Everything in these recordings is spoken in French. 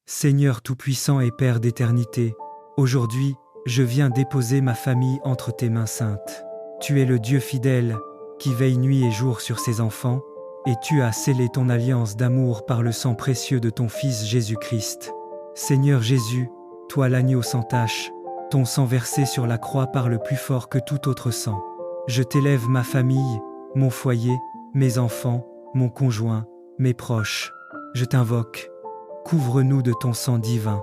Seigneur Tout-Puissant et Père d'éternité, aujourd'hui, je viens déposer ma famille entre tes mains saintes. Tu es le Dieu fidèle, qui veille nuit et jour sur ses enfants, et tu as scellé ton alliance d'amour par le sang précieux de ton Fils Jésus-Christ. Seigneur Jésus, toi l'agneau sans tache, ton sang versé sur la croix parle plus fort que tout autre sang. Je t'élève ma famille, mon foyer, mes enfants, mon conjoint, mes proches. Je t'invoque. Couvre-nous de ton sang divin,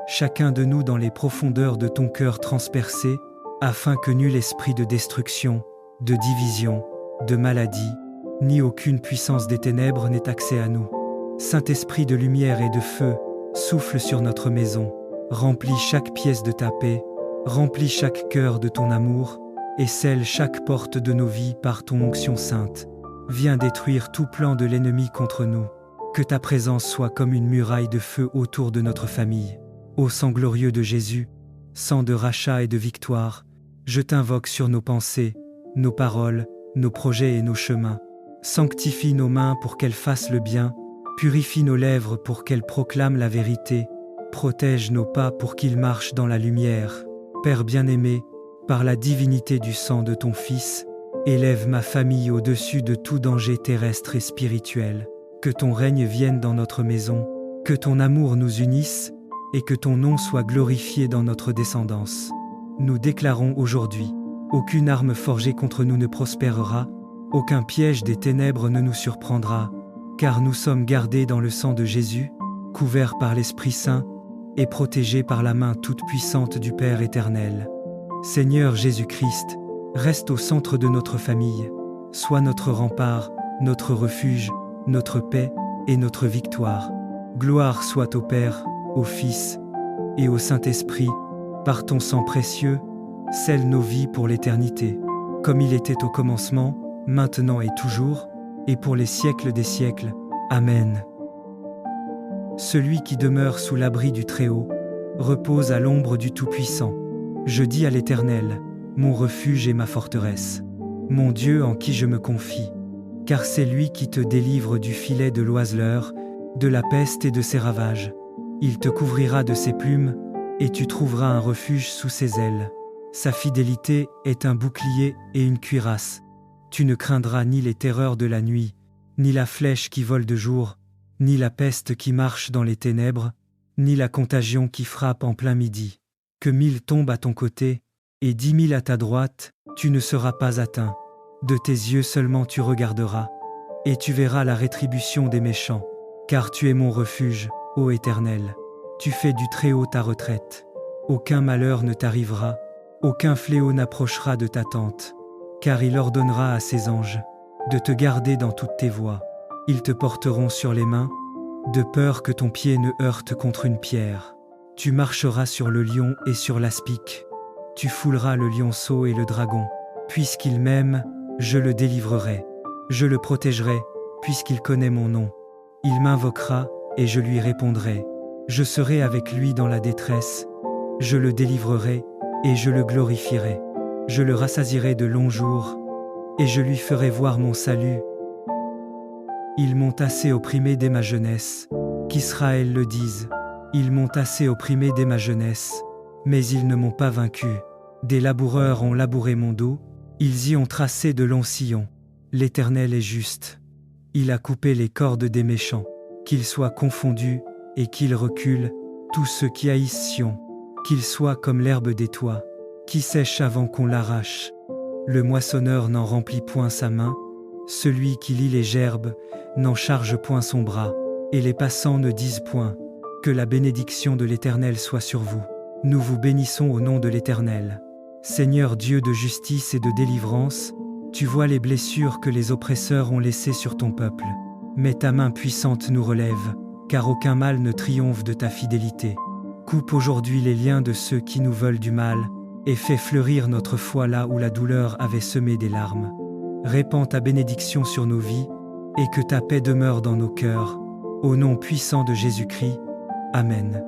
chacun de nous dans les profondeurs de ton cœur transpercé, afin que nul esprit de destruction, de division, de maladie, ni aucune puissance des ténèbres n'ait accès à nous. Saint-Esprit de lumière et de feu, souffle sur notre maison, remplis chaque pièce de ta paix, remplis chaque cœur de ton amour, et scelle chaque porte de nos vies par ton onction sainte. Viens détruire tout plan de l'ennemi contre nous. Que ta présence soit comme une muraille de feu autour de notre famille. Ô sang glorieux de Jésus, sang de rachat et de victoire, je t'invoque sur nos pensées, nos paroles, nos projets et nos chemins. Sanctifie nos mains pour qu'elles fassent le bien, purifie nos lèvres pour qu'elles proclament la vérité, protège nos pas pour qu'ils marchent dans la lumière. Père bien-aimé, par la divinité du sang de ton Fils, élève ma famille au-dessus de tout danger terrestre et spirituel. Que ton règne vienne dans notre maison, que ton amour nous unisse, et que ton nom soit glorifié dans notre descendance. Nous déclarons aujourd'hui, aucune arme forgée contre nous ne prospérera, aucun piège des ténèbres ne nous surprendra, car nous sommes gardés dans le sang de Jésus, couverts par l'Esprit Saint, et protégés par la main toute puissante du Père éternel. Seigneur Jésus-Christ, reste au centre de notre famille, sois notre rempart, notre refuge, notre paix et notre victoire. Gloire soit au Père, au Fils et au Saint-Esprit, par ton sang précieux, scelle nos vies pour l'éternité, comme il était au commencement, maintenant et toujours, et pour les siècles des siècles. Amen. Celui qui demeure sous l'abri du Très-Haut repose à l'ombre du Tout-Puissant. Je dis à l'Éternel, mon refuge et ma forteresse, mon Dieu en qui je me confie. Car c'est lui qui te délivre du filet de l'oiseleur, de la peste et de ses ravages. Il te couvrira de ses plumes, et tu trouveras un refuge sous ses ailes. Sa fidélité est un bouclier et une cuirasse. Tu ne craindras ni les terreurs de la nuit, ni la flèche qui vole de jour, ni la peste qui marche dans les ténèbres, ni la contagion qui frappe en plein midi. Que 1000 tombent à ton côté, et 10 000 à ta droite, tu ne seras pas atteint. De tes yeux seulement tu regarderas, et tu verras la rétribution des méchants, car tu es mon refuge, ô Éternel. Tu fais du Très-Haut ta retraite. Aucun malheur ne t'arrivera, aucun fléau n'approchera de ta tente, car il ordonnera à ses anges de te garder dans toutes tes voies. Ils te porteront sur les mains, de peur que ton pied ne heurte contre une pierre. Tu marcheras sur le lion et sur l'aspic. Tu fouleras le lionceau et le dragon. Puisqu'il m'aime, je le délivrerai. Je le protégerai, puisqu'il connaît mon nom. Il m'invoquera, et je lui répondrai. Je serai avec lui dans la détresse. Je le délivrerai, et je le glorifierai. Je le rassasierai de longs jours, et je lui ferai voir mon salut. Ils m'ont assez opprimé dès ma jeunesse, qu'Israël le dise. Ils m'ont assez opprimé dès ma jeunesse, mais ils ne m'ont pas vaincu. Des laboureurs ont labouré mon dos, ils y ont tracé de longs sillons. L'Éternel est juste. Il a coupé les cordes des méchants. Qu'ils soient confondus et qu'ils reculent, tous ceux qui haïssent Sion. Qu'ils soient comme l'herbe des toits, qui sèche avant qu'on l'arrache. Le moissonneur n'en remplit point sa main, celui qui lie les gerbes n'en charge point son bras, et les passants ne disent point. Que la bénédiction de l'Éternel soit sur vous. Nous vous bénissons au nom de l'Éternel. Seigneur Dieu de justice et de délivrance, tu vois les blessures que les oppresseurs ont laissées sur ton peuple. Mais ta main puissante nous relève, car aucun mal ne triomphe de ta fidélité. Coupe aujourd'hui les liens de ceux qui nous veulent du mal, et fais fleurir notre foi là où la douleur avait semé des larmes. Répands ta bénédiction sur nos vies, et que ta paix demeure dans nos cœurs. Au nom puissant de Jésus-Christ. Amen.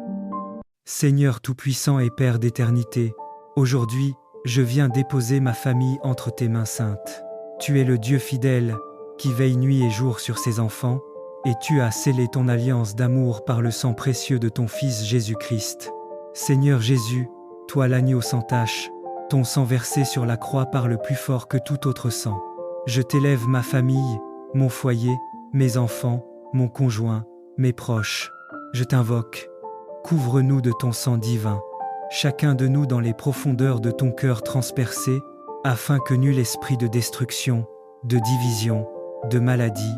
Seigneur Tout-Puissant et Père d'éternité, aujourd'hui, je viens déposer ma famille entre tes mains saintes. Tu es le Dieu fidèle, qui veille nuit et jour sur ses enfants, et tu as scellé ton alliance d'amour par le sang précieux de ton Fils Jésus-Christ. Seigneur Jésus, toi l'agneau sans tache, ton sang versé sur la croix parle plus fort que tout autre sang. Je t'élève ma famille, mon foyer, mes enfants, mon conjoint, mes proches. Je t'invoque. Couvre-nous de ton sang divin, chacun de nous dans les profondeurs de ton cœur transpercé, afin que nul esprit de destruction, de division, de maladie,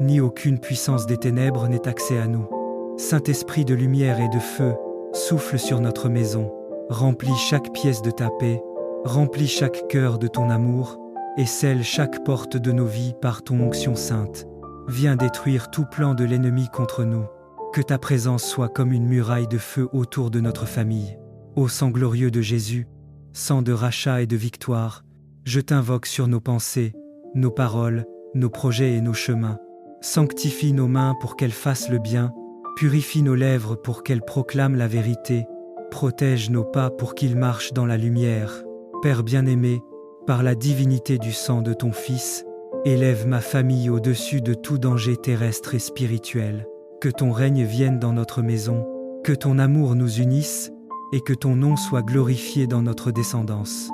ni aucune puissance des ténèbres n'ait accès à nous. Saint-Esprit de lumière et de feu, souffle sur notre maison, remplis chaque pièce de ta paix, remplis chaque cœur de ton amour, et scelle chaque porte de nos vies par ton onction sainte. Viens détruire tout plan de l'ennemi contre nous. Que ta présence soit comme une muraille de feu autour de notre famille. Ô sang glorieux de Jésus, sang de rachat et de victoire, je t'invoque sur nos pensées, nos paroles, nos projets et nos chemins. Sanctifie nos mains pour qu'elles fassent le bien, purifie nos lèvres pour qu'elles proclament la vérité, protège nos pas pour qu'ils marchent dans la lumière. Père bien-aimé, par la divinité du sang de ton Fils, élève ma famille au-dessus de tout danger terrestre et spirituel. Que ton règne vienne dans notre maison, que ton amour nous unisse, et que ton nom soit glorifié dans notre descendance.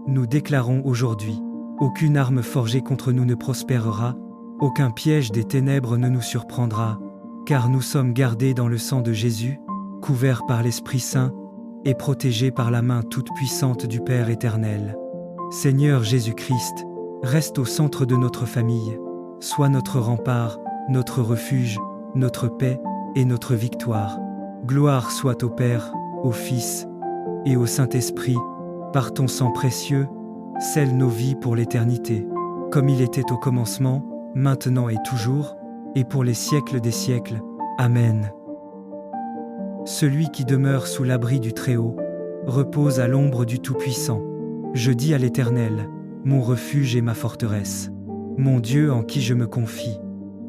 Nous déclarons aujourd'hui, aucune arme forgée contre nous ne prospérera, aucun piège des ténèbres ne nous surprendra, car nous sommes gardés dans le sang de Jésus, couverts par l'Esprit Saint, et protégés par la main toute puissante du Père éternel. Seigneur Jésus-Christ, reste au centre de notre famille, sois notre rempart, notre refuge, notre paix et notre victoire. Gloire soit au Père, au Fils et au Saint-Esprit, par ton sang précieux, scelle nos vies pour l'éternité, comme il était au commencement, maintenant et toujours, et pour les siècles des siècles. Amen. Celui qui demeure sous l'abri du Très-Haut repose à l'ombre du Tout-Puissant. Je dis à l'Éternel, mon refuge et ma forteresse, mon Dieu en qui je me confie.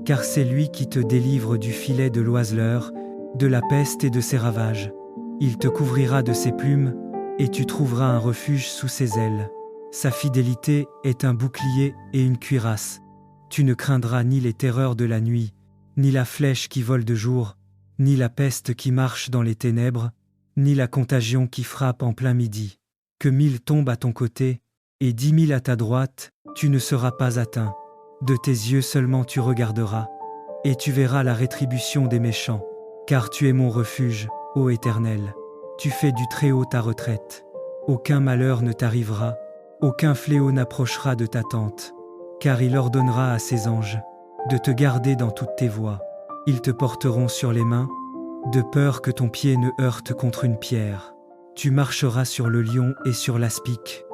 Car c'est lui qui te délivre du filet de l'oiseleur, de la peste et de ses ravages. Il te couvrira de ses plumes, et tu trouveras un refuge sous ses ailes. Sa fidélité est un bouclier et une cuirasse. Tu ne craindras ni les terreurs de la nuit, ni la flèche qui vole de jour, ni la peste qui marche dans les ténèbres, ni la contagion qui frappe en plein midi. Que 1000 tombent à ton côté, et 10 000 à ta droite, tu ne seras pas atteint. De tes yeux seulement tu regarderas, et tu verras la rétribution des méchants. Car tu es mon refuge, ô Éternel. Tu fais du Très-Haut ta retraite. Aucun malheur ne t'arrivera, aucun fléau n'approchera de ta tente. Car il ordonnera à ses anges de te garder dans toutes tes voies. Ils te porteront sur les mains, de peur que ton pied ne heurte contre une pierre. Tu marcheras sur le lion et sur l'aspic.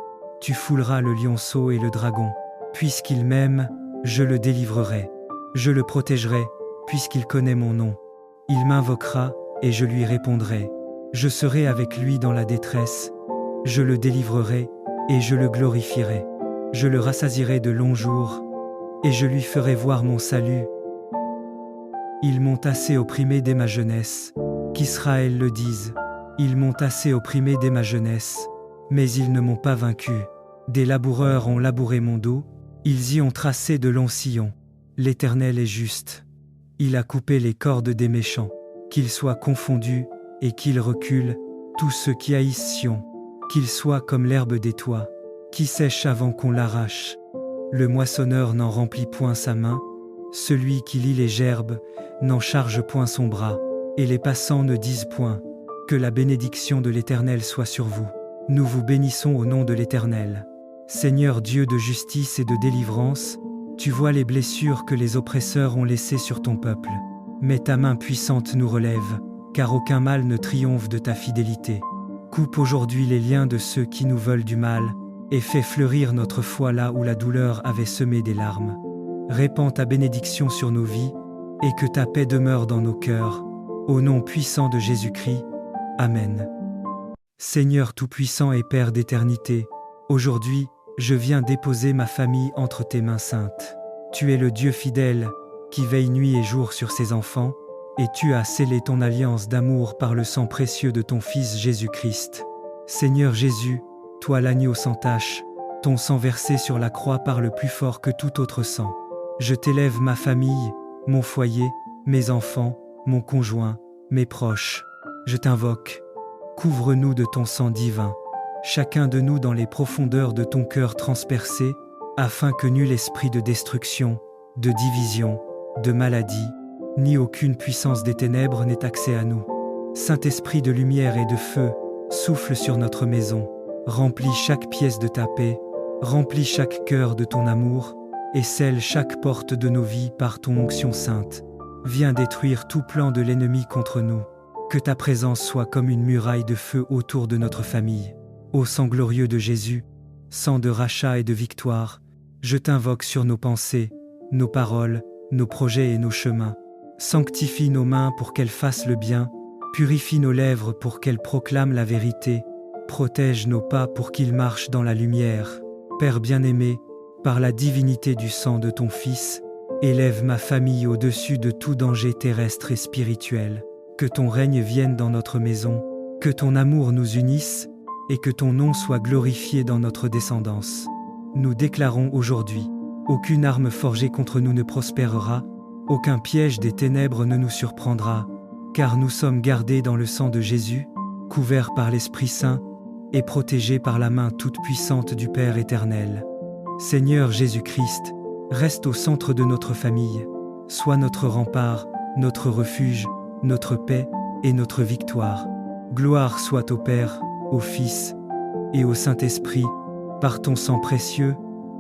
Tu fouleras le lionceau et le dragon. Puisqu'il m'aime, je le délivrerai. Je le protégerai, puisqu'il connaît mon nom. Il m'invoquera, et je lui répondrai. Je serai avec lui dans la détresse. Je le délivrerai, et je le glorifierai. Je le rassasierai de longs jours, et je lui ferai voir mon salut. Ils m'ont assez opprimé dès ma jeunesse, qu'Israël le dise. Ils m'ont assez opprimé dès ma jeunesse, mais ils ne m'ont pas vaincu. Des laboureurs ont labouré mon dos, ils y ont tracé de longs sillons. L'Éternel est juste. Il a coupé les cordes des méchants. Qu'ils soient confondus et qu'ils reculent, tous ceux qui haïssent Sion. Qu'ils soient comme l'herbe des toits, qui sèche avant qu'on l'arrache. Le moissonneur n'en remplit point sa main, celui qui lie les gerbes n'en charge point son bras, et les passants ne disent point. Que la bénédiction de l'Éternel soit sur vous. Nous vous bénissons au nom de l'Éternel. Seigneur Dieu de justice et de délivrance, tu vois les blessures que les oppresseurs ont laissées sur ton peuple. Mais ta main puissante nous relève, car aucun mal ne triomphe de ta fidélité. Coupe aujourd'hui les liens de ceux qui nous veulent du mal, et fais fleurir notre foi là où la douleur avait semé des larmes. Répands ta bénédiction sur nos vies, et que ta paix demeure dans nos cœurs. Au nom puissant de Jésus-Christ. Amen. Seigneur Tout-Puissant et Père d'éternité, aujourd'hui, je viens déposer ma famille entre tes mains saintes. Tu es le Dieu fidèle, qui veille nuit et jour sur ses enfants, et tu as scellé ton alliance d'amour par le sang précieux de ton Fils Jésus-Christ. Seigneur Jésus, toi l'agneau sans tache, ton sang versé sur la croix parle plus fort que tout autre sang. Je t'élève ma famille, mon foyer, mes enfants, mon conjoint, mes proches. Je t'invoque. Couvre-nous de ton sang divin, chacun de nous dans les profondeurs de ton cœur transpercé, afin que nul esprit de destruction, de division, de maladie, ni aucune puissance des ténèbres n'ait accès à nous. Saint-Esprit de lumière et de feu, souffle sur notre maison, remplis chaque pièce de ta paix, remplis chaque cœur de ton amour, et scelle chaque porte de nos vies par ton onction sainte. Viens détruire tout plan de l'ennemi contre nous. Que ta présence soit comme une muraille de feu autour de notre famille. Ô sang glorieux de Jésus, sang de rachat et de victoire, je t'invoque sur nos pensées, nos paroles, nos projets et nos chemins. Sanctifie nos mains pour qu'elles fassent le bien, purifie nos lèvres pour qu'elles proclament la vérité, protège nos pas pour qu'ils marchent dans la lumière. Père bien-aimé, par la divinité du sang de ton Fils, élève ma famille au-dessus de tout danger terrestre et spirituel. Que ton règne vienne dans notre maison, que ton amour nous unisse, et que ton nom soit glorifié dans notre descendance. Nous déclarons aujourd'hui, aucune arme forgée contre nous ne prospérera, aucun piège des ténèbres ne nous surprendra, car nous sommes gardés dans le sang de Jésus, couverts par l'Esprit Saint, et protégés par la main toute puissante du Père éternel. Seigneur Jésus-Christ, reste au centre de notre famille, sois notre rempart, notre refuge, notre paix et notre victoire. Gloire soit au Père, au Fils et au Saint-Esprit, par ton sang précieux,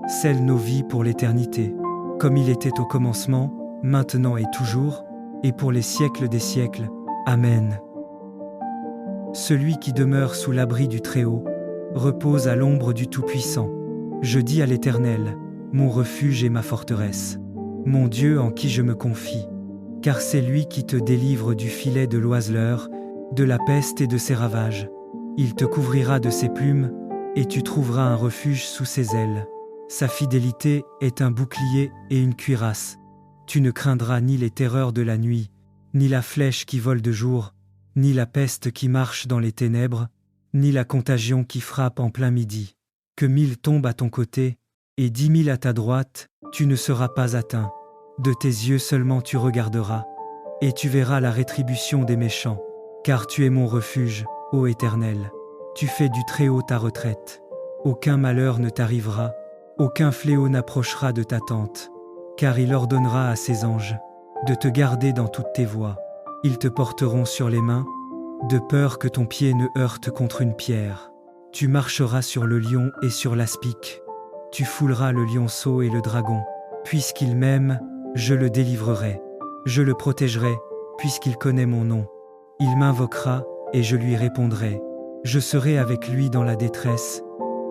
scelle nos vies pour l'éternité, comme il était au commencement, maintenant et toujours, et pour les siècles des siècles. Amen. Celui qui demeure sous l'abri du Très-Haut repose à l'ombre du Tout-Puissant. Je dis à l'Éternel, mon refuge et ma forteresse, mon Dieu en qui je me confie. Car c'est lui qui te délivre du filet de l'oiseleur, de la peste et de ses ravages. Il te couvrira de ses plumes, et tu trouveras un refuge sous ses ailes. Sa fidélité est un bouclier et une cuirasse. Tu ne craindras ni les terreurs de la nuit, ni la flèche qui vole de jour, ni la peste qui marche dans les ténèbres, ni la contagion qui frappe en plein midi. Que 1000 tombent à ton côté, et 10 000 à ta droite, tu ne seras pas atteint. De tes yeux seulement tu regarderas, et tu verras la rétribution des méchants. Car tu es mon refuge, ô Éternel. Tu fais du Très-Haut ta retraite. Aucun malheur ne t'arrivera, aucun fléau n'approchera de ta tente. Car il ordonnera à ses anges de te garder dans toutes tes voies. Ils te porteront sur les mains, de peur que ton pied ne heurte contre une pierre. Tu marcheras sur le lion et sur l'aspic. Tu fouleras le lionceau et le dragon. Puisqu'il m'aime, je le délivrerai. Je le protégerai, puisqu'il connaît mon nom. Il m'invoquera, et je lui répondrai. Je serai avec lui dans la détresse.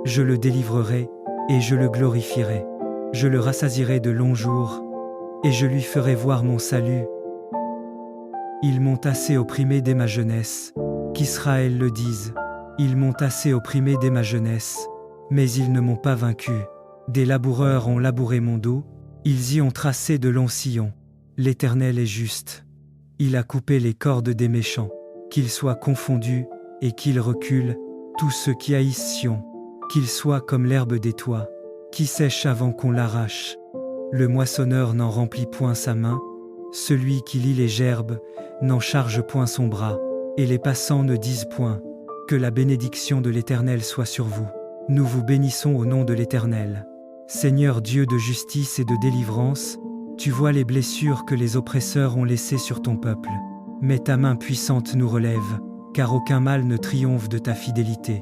Je le délivrerai, et je le glorifierai. Je le rassasierai de longs jours, et je lui ferai voir mon salut. Ils m'ont assez opprimé dès ma jeunesse, qu'Israël le dise. Ils m'ont assez opprimé dès ma jeunesse, mais ils ne m'ont pas vaincu. Des laboureurs ont labouré mon dos, ils y ont tracé de longs sillons. L'Éternel est juste. Il a coupé les cordes des méchants. Qu'ils soient confondus et qu'ils reculent, tous ceux qui haïssent Sion. Qu'ils soient comme l'herbe des toits, qui sèche avant qu'on l'arrache. Le moissonneur n'en remplit point sa main, celui qui lie les gerbes n'en charge point son bras, et les passants ne disent point. Que la bénédiction de l'Éternel soit sur vous. Nous vous bénissons au nom de l'Éternel. Seigneur Dieu de justice et de délivrance, tu vois les blessures que les oppresseurs ont laissées sur ton peuple. Mais ta main puissante nous relève, car aucun mal ne triomphe de ta fidélité.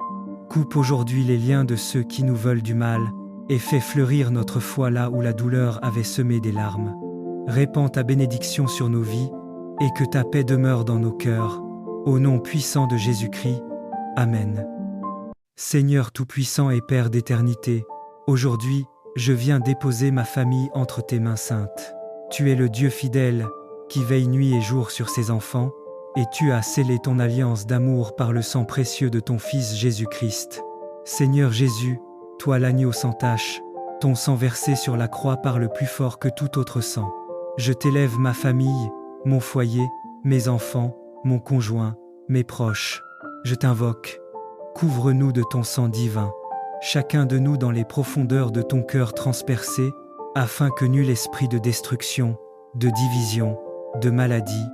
Coupe aujourd'hui les liens de ceux qui nous veulent du mal, et fais fleurir notre foi là où la douleur avait semé des larmes. Répands ta bénédiction sur nos vies, et que ta paix demeure dans nos cœurs. Au nom puissant de Jésus-Christ. Amen. Seigneur Tout-Puissant et Père d'éternité, aujourd'hui, je viens déposer ma famille entre tes mains saintes. Tu es le Dieu fidèle, qui veille nuit et jour sur ses enfants, et tu as scellé ton alliance d'amour par le sang précieux de ton Fils Jésus-Christ. Seigneur Jésus, toi l'agneau sans tache, ton sang versé sur la croix parle plus fort que tout autre sang. Je t'élève ma famille, mon foyer, mes enfants, mon conjoint, mes proches. Je t'invoque. Couvre-nous de ton sang divin, chacun de nous dans les profondeurs de ton cœur transpercé, afin que nul esprit de destruction, de division, de maladie,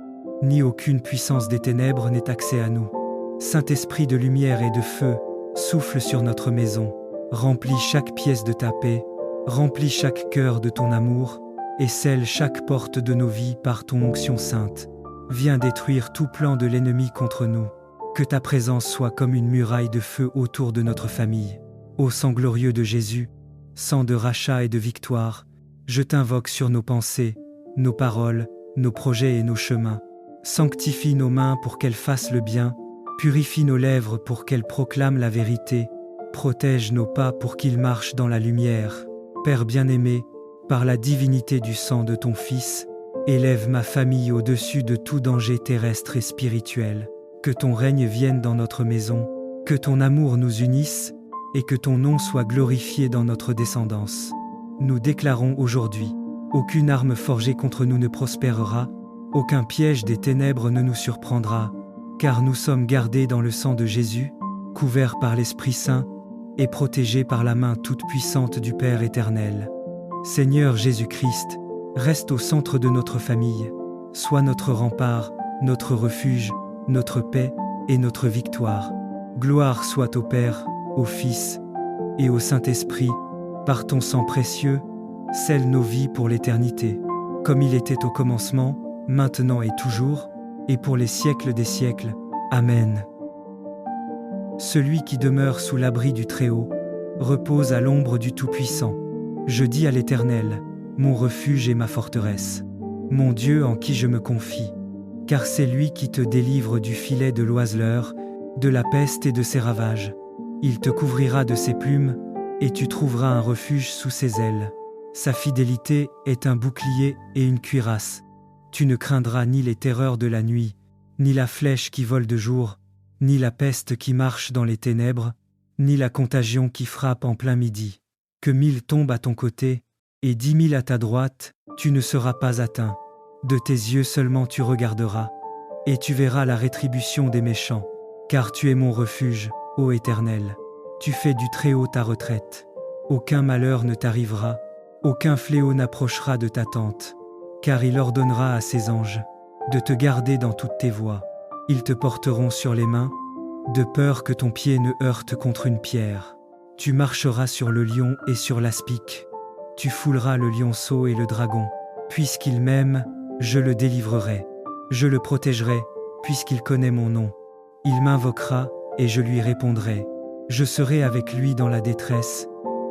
ni aucune puissance des ténèbres n'ait accès à nous. Saint-Esprit de lumière et de feu, souffle sur notre maison, remplis chaque pièce de ta paix, remplis chaque cœur de ton amour, et scelle chaque porte de nos vies par ton onction sainte. Viens détruire tout plan de l'ennemi contre nous. Que ta présence soit comme une muraille de feu autour de notre famille. Ô sang glorieux de Jésus, sang de rachat et de victoire, je t'invoque sur nos pensées, nos paroles, nos projets et nos chemins. Sanctifie nos mains pour qu'elles fassent le bien, purifie nos lèvres pour qu'elles proclament la vérité, protège nos pas pour qu'ils marchent dans la lumière. Père bien-aimé, par la divinité du sang de ton Fils, élève ma famille au-dessus de tout danger terrestre et spirituel. Que ton règne vienne dans notre maison, que ton amour nous unisse, et que ton nom soit glorifié dans notre descendance. Nous déclarons aujourd'hui, aucune arme forgée contre nous ne prospérera, aucun piège des ténèbres ne nous surprendra, car nous sommes gardés dans le sang de Jésus, couverts par l'Esprit Saint, et protégés par la main toute puissante du Père éternel. Seigneur Jésus-Christ, reste au centre de notre famille, sois notre rempart, notre refuge, notre paix et notre victoire. Gloire soit au Père, au Fils et au Saint-Esprit, par ton sang précieux, scelle nos vies pour l'éternité, comme il était au commencement, maintenant et toujours, et pour les siècles des siècles. Amen. Celui qui demeure sous l'abri du Très-Haut repose à l'ombre du Tout-Puissant. Je dis à l'Éternel, mon refuge et ma forteresse, mon Dieu en qui je me confie. Car c'est lui qui te délivre du filet de l'oiseleur, de la peste et de ses ravages. Il te couvrira de ses plumes, et tu trouveras un refuge sous ses ailes. Sa fidélité est un bouclier et une cuirasse. Tu ne craindras ni les terreurs de la nuit, ni la flèche qui vole de jour, ni la peste qui marche dans les ténèbres, ni la contagion qui frappe en plein midi. Que 1000 tombent à ton côté, et 10 000 à ta droite, tu ne seras pas atteint. De tes yeux seulement tu regarderas, et tu verras la rétribution des méchants. Car tu es mon refuge, ô Éternel. Tu fais du Très-Haut ta retraite. Aucun malheur ne t'arrivera, aucun fléau n'approchera de ta tente. Car il ordonnera à ses anges de te garder dans toutes tes voies. Ils te porteront sur les mains, de peur que ton pied ne heurte contre une pierre. Tu marcheras sur le lion et sur l'aspic. Tu fouleras le lionceau et le dragon. Puisqu'il m'aime, je le délivrerai. Je le protégerai, puisqu'il connaît mon nom. Il m'invoquera, et je lui répondrai. Je serai avec lui dans la détresse.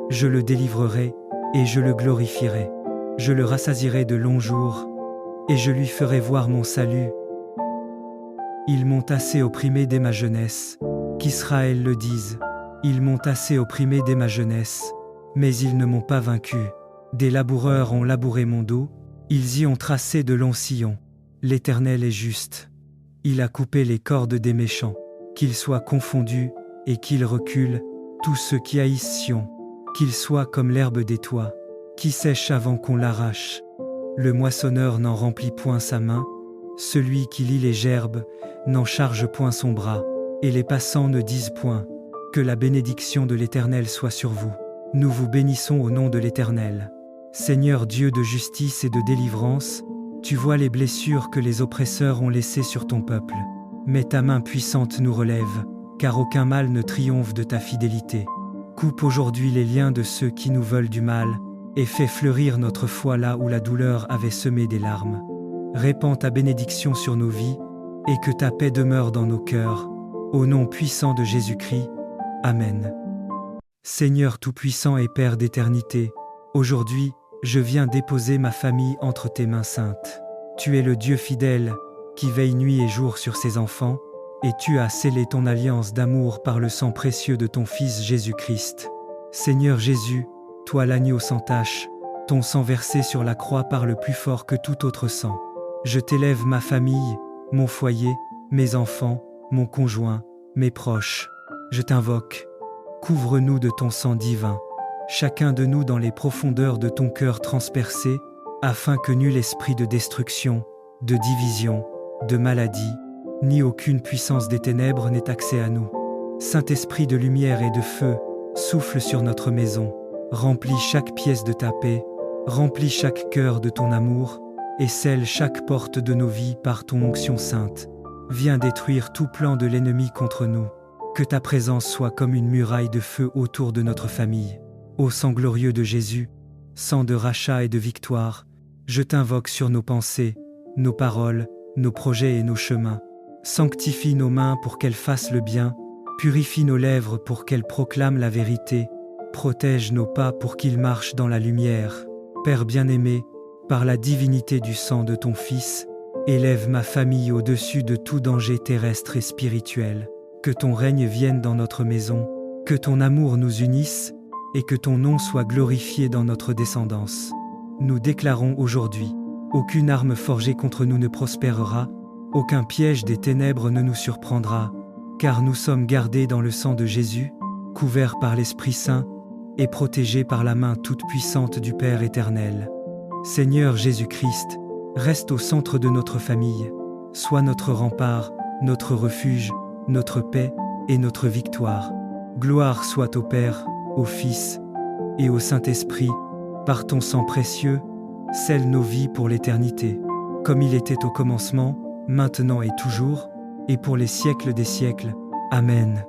Je le délivrerai, et je le glorifierai. Je le rassasierai de longs jours, et je lui ferai voir mon salut. Ils m'ont assez opprimé dès ma jeunesse, qu'Israël le dise. Ils m'ont assez opprimé dès ma jeunesse, mais ils ne m'ont pas vaincu. Des laboureurs ont labouré mon dos, ils y ont tracé de longs sillons. L'Éternel est juste. Il a coupé les cordes des méchants. Qu'ils soient confondus et qu'ils reculent, tous ceux qui haïssent Sion. Qu'ils soient comme l'herbe des toits, qui sèche avant qu'on l'arrache. Le moissonneur n'en remplit point sa main, celui qui lie les gerbes n'en charge point son bras, et les passants ne disent point. Que la bénédiction de l'Éternel soit sur vous. Nous vous bénissons au nom de l'Éternel. Seigneur Dieu de justice et de délivrance, tu vois les blessures que les oppresseurs ont laissées sur ton peuple. Mais ta main puissante nous relève, car aucun mal ne triomphe de ta fidélité. Coupe aujourd'hui les liens de ceux qui nous veulent du mal, et fais fleurir notre foi là où la douleur avait semé des larmes. Répands ta bénédiction sur nos vies, et que ta paix demeure dans nos cœurs. Au nom puissant de Jésus-Christ. Amen. Seigneur Tout-Puissant et Père d'éternité, aujourd'hui, je viens déposer ma famille entre tes mains saintes. Tu es le Dieu fidèle, qui veille nuit et jour sur ses enfants, et tu as scellé ton alliance d'amour par le sang précieux de ton Fils Jésus-Christ. Seigneur Jésus, toi l'agneau sans tache, ton sang versé sur la croix parle plus fort que tout autre sang. Je t'élève ma famille, mon foyer, mes enfants, mon conjoint, mes proches. Je t'invoque. Couvre-nous de ton sang divin, chacun de nous dans les profondeurs de ton cœur transpercé, afin que nul esprit de destruction, de division, de maladie, ni aucune puissance des ténèbres n'ait accès à nous. Saint-Esprit de lumière et de feu, souffle sur notre maison, remplis chaque pièce de ta paix, remplis chaque cœur de ton amour, et scelle chaque porte de nos vies par ton onction sainte. Viens détruire tout plan de l'ennemi contre nous. Que ta présence soit comme une muraille de feu autour de notre famille. Ô sang glorieux de Jésus, sang de rachat et de victoire, je t'invoque sur nos pensées, nos paroles, nos projets et nos chemins. Sanctifie nos mains pour qu'elles fassent le bien, purifie nos lèvres pour qu'elles proclament la vérité, protège nos pas pour qu'ils marchent dans la lumière. Père bien-aimé, par la divinité du sang de ton Fils, élève ma famille au-dessus de tout danger terrestre et spirituel. Que ton règne vienne dans notre maison, que ton amour nous unisse, et que ton nom soit glorifié dans notre descendance. Nous déclarons aujourd'hui, aucune arme forgée contre nous ne prospérera, aucun piège des ténèbres ne nous surprendra, car nous sommes gardés dans le sang de Jésus, couverts par l'Esprit Saint, et protégés par la main toute puissante du Père éternel. Seigneur Jésus-Christ, reste au centre de notre famille, sois notre rempart, notre refuge, notre paix et notre victoire. Gloire soit au Père, au Fils et au Saint-Esprit, par ton sang précieux, scelle nos vies pour l'éternité, comme il était au commencement, maintenant et toujours, et pour les siècles des siècles. Amen.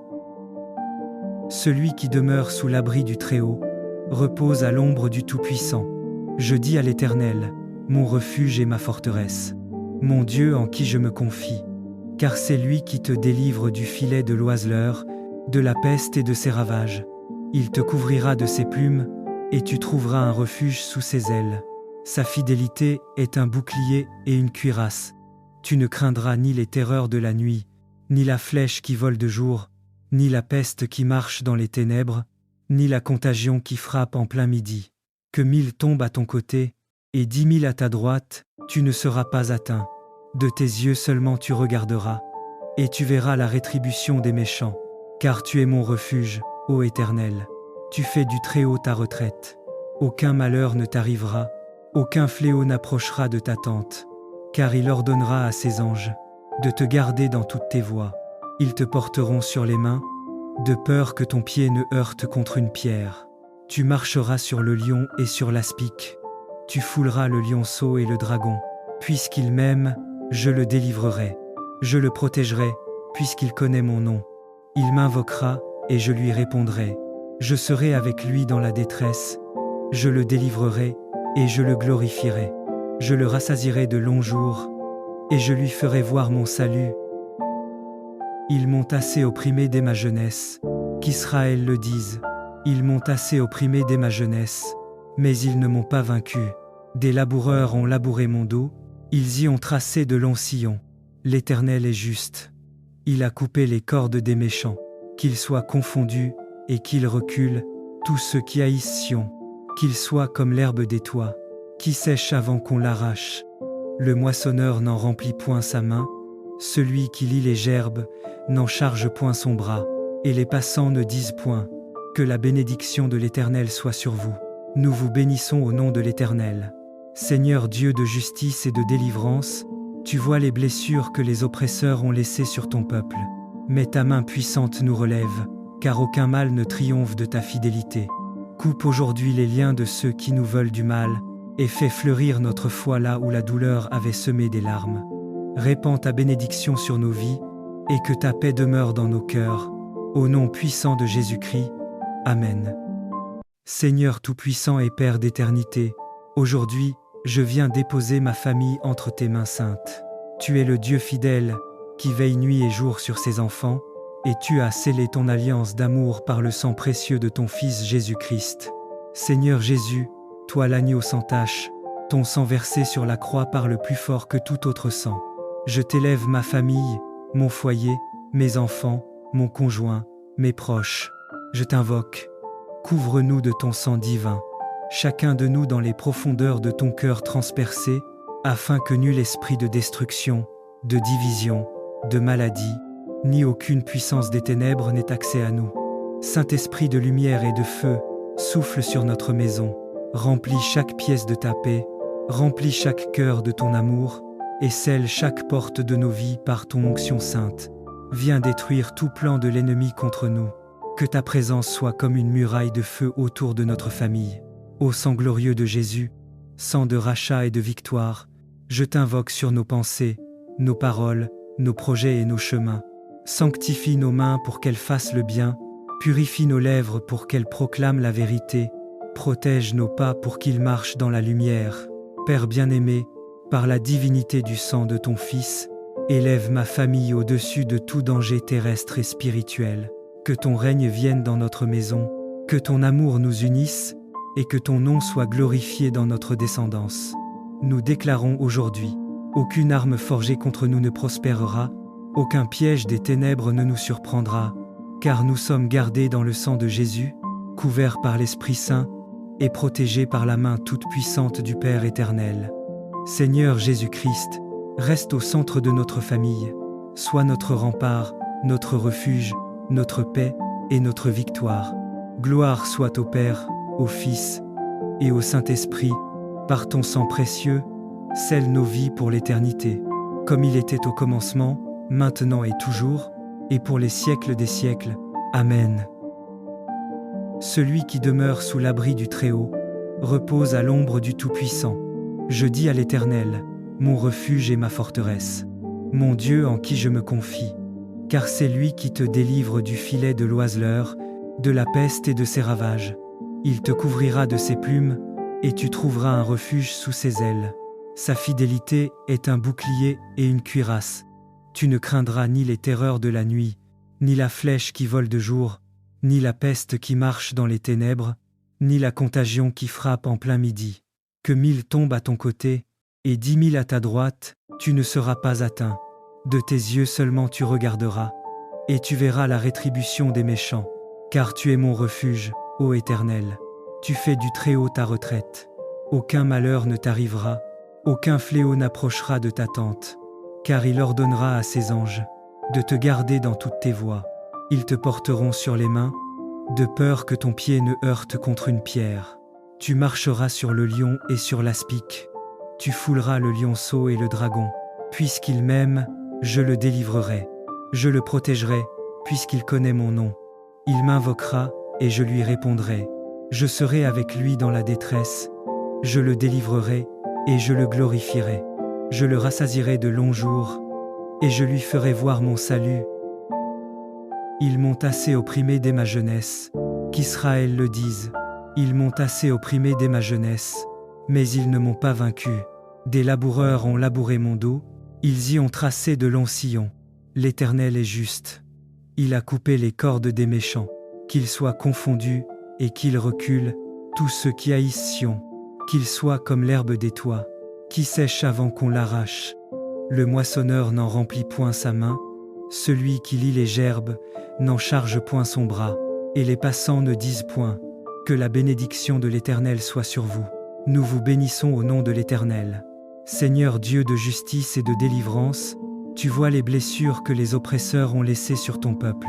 Celui qui demeure sous l'abri du Très-Haut repose à l'ombre du Tout-Puissant. Je dis à l'Éternel, mon refuge et ma forteresse, mon Dieu en qui je me confie, car c'est lui qui te délivre du filet de l'oiseleur, de la peste et de ses ravages. Il te couvrira de ses plumes, et tu trouveras un refuge sous ses ailes. Sa fidélité est un bouclier et une cuirasse. Tu ne craindras ni les terreurs de la nuit, ni la flèche qui vole de jour, ni la peste qui marche dans les ténèbres, ni la contagion qui frappe en plein midi. Que 1000 tombent à ton côté, et 10 000 à ta droite, tu ne seras pas atteint. De tes yeux seulement tu regarderas, et tu verras la rétribution des méchants. Car tu es mon refuge, ô Éternel. Tu fais du Très-Haut ta retraite. Aucun malheur ne t'arrivera, aucun fléau n'approchera de ta tente. Car il ordonnera à ses anges de te garder dans toutes tes voies. Ils te porteront sur les mains, de peur que ton pied ne heurte contre une pierre. Tu marcheras sur le lion et sur l'aspic. Tu fouleras le lionceau et le dragon. Puisqu'il m'aime, je le délivrerai. Je le protégerai, puisqu'il connaît mon nom. Il m'invoquera, et je lui répondrai. Je serai avec lui dans la détresse. Je le délivrerai, et je le glorifierai. Je le rassasierai de longs jours, et je lui ferai voir mon salut. Ils m'ont assez opprimé dès ma jeunesse, qu'Israël le dise. Ils m'ont assez opprimé dès ma jeunesse, mais ils ne m'ont pas vaincu. Des laboureurs ont labouré mon dos, ils y ont tracé de longs sillons. L'Éternel est juste. Il a coupé les cordes des méchants. Qu'ils soient confondus et qu'ils reculent, tous ceux qui haïssent Sion. Qu'ils soient comme l'herbe des toits, qui sèche avant qu'on l'arrache. Le moissonneur n'en remplit point sa main, celui qui lie les gerbes n'en charge point son bras, et les passants ne disent point. Que la bénédiction de l'Éternel soit sur vous. Nous vous bénissons au nom de l'Éternel. Seigneur Dieu de justice et de délivrance, tu vois les blessures que les oppresseurs ont laissées sur ton peuple. Mais ta main puissante nous relève, car aucun mal ne triomphe de ta fidélité. Coupe aujourd'hui les liens de ceux qui nous veulent du mal, et fais fleurir notre foi là où la douleur avait semé des larmes. Répands ta bénédiction sur nos vies, et que ta paix demeure dans nos cœurs. Au nom puissant de Jésus-Christ. Amen. Seigneur Tout-Puissant et Père d'éternité, aujourd'hui, je viens déposer ma famille entre tes mains saintes. Tu es le Dieu fidèle, qui veille nuit et jour sur ses enfants, et tu as scellé ton alliance d'amour par le sang précieux de ton Fils Jésus-Christ. Seigneur Jésus, toi l'agneau sans tache, ton sang versé sur la croix parle plus fort que tout autre sang. Je t'élève ma famille, mon foyer, mes enfants, mon conjoint, mes proches. Je t'invoque. Couvre-nous de ton sang divin, chacun de nous dans les profondeurs de ton cœur transpercé, afin que nul esprit de destruction, de division, de maladie, ni aucune puissance des ténèbres n'ait accès à nous. Saint-Esprit de lumière et de feu, souffle sur notre maison, remplis chaque pièce de ta paix, remplis chaque cœur de ton amour, et scelle chaque porte de nos vies par ton onction sainte. Viens détruire tout plan de l'ennemi contre nous. Que ta présence soit comme une muraille de feu autour de notre famille. Ô sang glorieux de Jésus, sang de rachat et de victoire, Je t'invoque sur nos pensées, nos paroles, nos projets et nos chemins. Sanctifie nos mains pour qu'elles fassent le bien, purifie nos lèvres pour qu'elles proclament la vérité, protège nos pas pour qu'ils marchent dans la lumière. Père bien-aimé, par la divinité du sang de ton Fils, élève ma famille au-dessus de tout danger terrestre et spirituel. Que ton règne vienne dans notre maison, que ton amour nous unisse, et que ton nom soit glorifié dans notre descendance. Nous déclarons aujourd'hui, aucune arme forgée contre nous ne prospérera, aucun piège des ténèbres ne nous surprendra, car nous sommes gardés dans le sang de Jésus, couverts par l'Esprit Saint, et protégés par la main toute puissante du Père éternel. Seigneur Jésus-Christ, reste au centre de notre famille, sois notre rempart, notre refuge, notre paix et notre victoire. Gloire soit au Père, au Fils et au Saint-Esprit, par ton sang précieux, scelle nos vies pour l'éternité, comme il était au commencement, maintenant et toujours, et pour les siècles des siècles. Amen. Celui qui demeure sous l'abri du Très-Haut repose à l'ombre du Tout-Puissant. Je dis à l'Éternel, mon refuge et ma forteresse, mon Dieu en qui je me confie, car c'est lui qui te délivre du filet de l'oiseleur, de la peste et de ses ravages. Il te couvrira de ses plumes, et tu trouveras un refuge sous ses ailes. Sa fidélité est un bouclier et une cuirasse. Tu ne craindras ni les terreurs de la nuit, ni la flèche qui vole de jour, ni la peste qui marche dans les ténèbres, ni la contagion qui frappe en plein midi. Que 1000 tombent à ton côté, et 10 000 à ta droite, tu ne seras pas atteint. De tes yeux seulement tu regarderas, et tu verras la rétribution des méchants. Car tu es mon refuge, ô Éternel. Tu fais du Très-Haut ta retraite. Aucun malheur ne t'arrivera, aucun fléau n'approchera de ta tente. Car il ordonnera à ses anges de te garder dans toutes tes voies. Ils te porteront sur les mains, de peur que ton pied ne heurte contre une pierre. Tu marcheras sur le lion et sur l'aspic. Tu fouleras le lionceau et le dragon. Puisqu'il m'aime, je le délivrerai. Je le protégerai, puisqu'il connaît mon nom. Il m'invoquera, et je lui répondrai. Je serai avec lui dans la détresse. Je le délivrerai, et je le glorifierai. Je le rassasierai de longs jours, et je lui ferai voir mon salut. Ils m'ont assez opprimé dès ma jeunesse, qu'Israël le dise. Ils m'ont assez opprimé dès ma jeunesse, mais ils ne m'ont pas vaincu. Des laboureurs ont labouré mon dos, ils y ont tracé de longs sillons. L'Éternel est juste. Il a coupé les cordes des méchants. Qu'ils soient confondus et qu'ils reculent, tous ceux qui haïssent Sion. Qu'ils soient comme l'herbe des toits, qui sèche avant qu'on l'arrache. Le moissonneur n'en remplit point sa main, celui qui lie les gerbes n'en charge point son bras, et les passants ne disent point que la bénédiction de l'Éternel soit sur vous. Nous vous bénissons au nom de l'Éternel. Seigneur Dieu de justice et de délivrance, tu vois les blessures que les oppresseurs ont laissées sur ton peuple.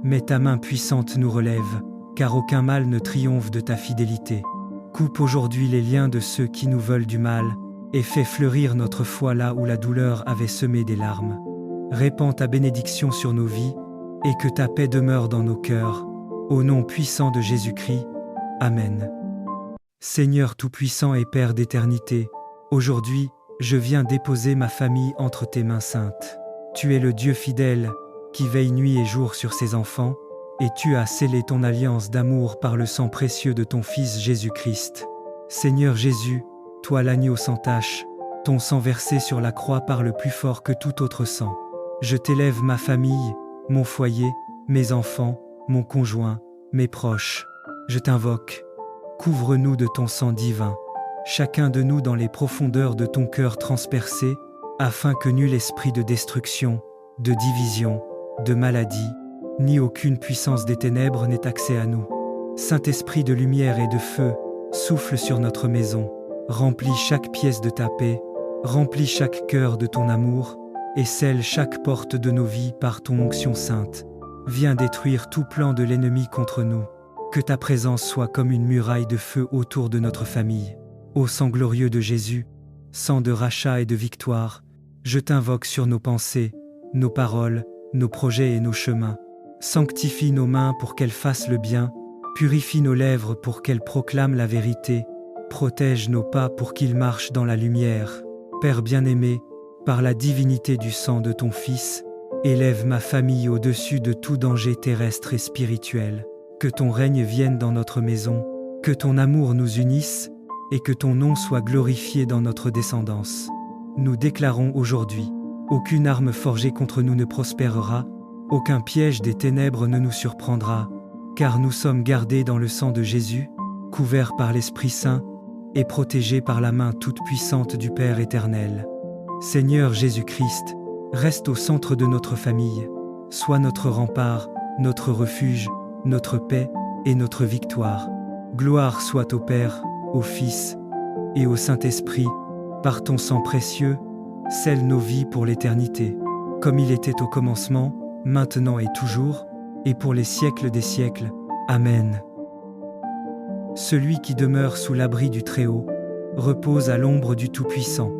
Mais ta main puissante nous relève, car aucun mal ne triomphe de ta fidélité. Coupe aujourd'hui les liens de ceux qui nous veulent du mal, et fais fleurir notre foi là où la douleur avait semé des larmes. Répands ta bénédiction sur nos vies, et que ta paix demeure dans nos cœurs. Au nom puissant de Jésus-Christ. Amen. Seigneur Tout-Puissant et Père d'éternité, aujourd'hui, je viens déposer ma famille entre tes mains saintes. Tu es le Dieu fidèle, qui veille nuit et jour sur ses enfants, et tu as scellé ton alliance d'amour par le sang précieux de ton Fils Jésus-Christ. Seigneur Jésus, toi l'agneau sans tache, ton sang versé sur la croix parle plus fort que tout autre sang. Je t'élève ma famille, mon foyer, mes enfants, mon conjoint, mes proches. Je t'invoque. Couvre-nous de ton sang divin, chacun de nous dans les profondeurs de ton cœur transpercé, afin que nul esprit de destruction, de division, de maladie, ni aucune puissance des ténèbres n'ait accès à nous. Saint-Esprit de lumière et de feu, souffle sur notre maison, remplis chaque pièce de ta paix, remplis chaque cœur de ton amour, et scelle chaque porte de nos vies par ton onction sainte. Viens détruire tout plan de l'ennemi contre nous. Que ta présence soit comme une muraille de feu autour de notre famille. Ô sang glorieux de Jésus, sang de rachat et de victoire, je t'invoque sur nos pensées, nos paroles, nos projets et nos chemins. Sanctifie nos mains pour qu'elles fassent le bien, purifie nos lèvres pour qu'elles proclament la vérité, protège nos pas pour qu'ils marchent dans la lumière. Père bien-aimé, par la divinité du sang de ton Fils, élève ma famille au-dessus de tout danger terrestre et spirituel. Que ton règne vienne dans notre maison, que ton amour nous unisse, et que ton nom soit glorifié dans notre descendance. Nous déclarons aujourd'hui, aucune arme forgée contre nous ne prospérera, aucun piège des ténèbres ne nous surprendra, car nous sommes gardés dans le sang de Jésus, couverts par l'Esprit Saint, et protégés par la main toute-puissante du Père éternel. Seigneur Jésus-Christ, reste au centre de notre famille, sois notre rempart, notre refuge, notre paix et notre victoire. Gloire soit au Père, au Fils et au Saint-Esprit, par ton sang précieux, scelle nos vies pour l'éternité, comme il était au commencement, maintenant et toujours, et pour les siècles des siècles. Amen. Celui qui demeure sous l'abri du Très-Haut repose à l'ombre du Tout-Puissant.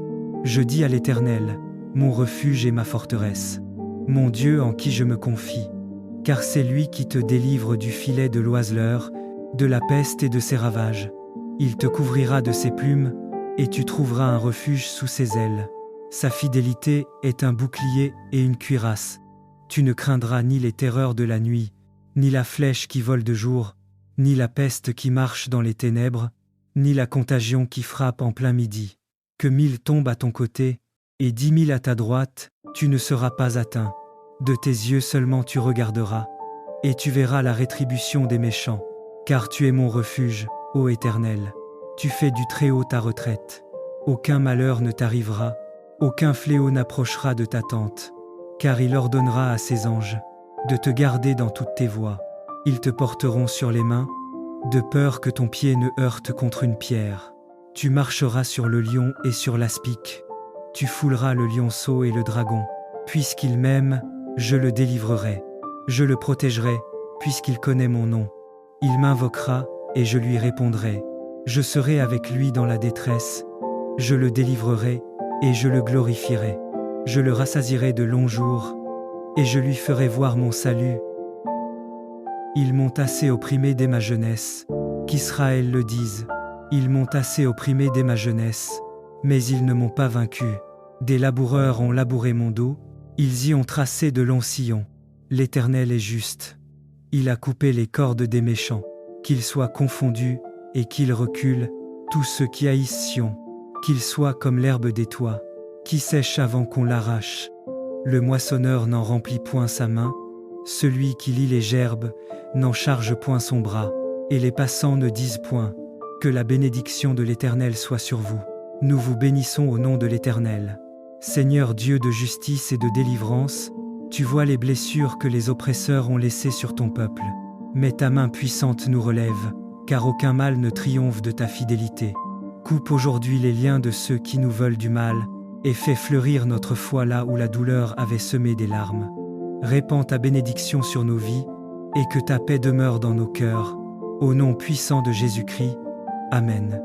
Je dis à l'Éternel, mon refuge et ma forteresse, mon Dieu en qui je me confie, car c'est lui qui te délivre du filet de l'oiseleur, de la peste et de ses ravages. Il te couvrira de ses plumes, et tu trouveras un refuge sous ses ailes. Sa fidélité est un bouclier et une cuirasse. Tu ne craindras ni les terreurs de la nuit, ni la flèche qui vole de jour, ni la peste qui marche dans les ténèbres, ni la contagion qui frappe en plein midi. Que 1000 tombent à ton côté, et 10 000 à ta droite, tu ne seras pas atteint. De tes yeux seulement tu regarderas, et tu verras la rétribution des méchants. Car tu es mon refuge, ô Éternel. Tu fais du Très-Haut ta retraite. Aucun malheur ne t'arrivera, aucun fléau n'approchera de ta tente. Car il ordonnera à ses anges de te garder dans toutes tes voies. Ils te porteront sur les mains, de peur que ton pied ne heurte contre une pierre. Tu marcheras sur le lion et sur l'aspic. Tu fouleras le lionceau et le dragon. Puisqu'il m'aime, je le délivrerai. Je le protégerai, puisqu'il connaît mon nom. Il m'invoquera, et je lui répondrai. Je serai avec lui dans la détresse. Je le délivrerai, et je le glorifierai. Je le rassasierai de longs jours, et je lui ferai voir mon salut. Ils m'ont assez opprimé dès ma jeunesse, qu'Israël le dise. Ils m'ont assez opprimé dès ma jeunesse, mais ils ne m'ont pas vaincu. Des laboureurs ont labouré mon dos, ils y ont tracé de longs sillons. L'Éternel est juste. Il a coupé les cordes des méchants. Qu'ils soient confondus et qu'ils reculent, tous ceux qui haïssent Sion. Qu'ils soient comme l'herbe des toits, qui sèche avant qu'on l'arrache. Le moissonneur n'en remplit point sa main, celui qui lie les gerbes n'en charge point son bras, et les passants ne disent point que la bénédiction de l'Éternel soit sur vous. Nous vous bénissons au nom de l'Éternel. Seigneur Dieu de justice et de délivrance, tu vois les blessures que les oppresseurs ont laissées sur ton peuple. Mais ta main puissante nous relève, car aucun mal ne triomphe de ta fidélité. Coupe aujourd'hui les liens de ceux qui nous veulent du mal, et fais fleurir notre foi là où la douleur avait semé des larmes. Répands ta bénédiction sur nos vies, et que ta paix demeure dans nos cœurs. Au nom puissant de Jésus-Christ. Amen.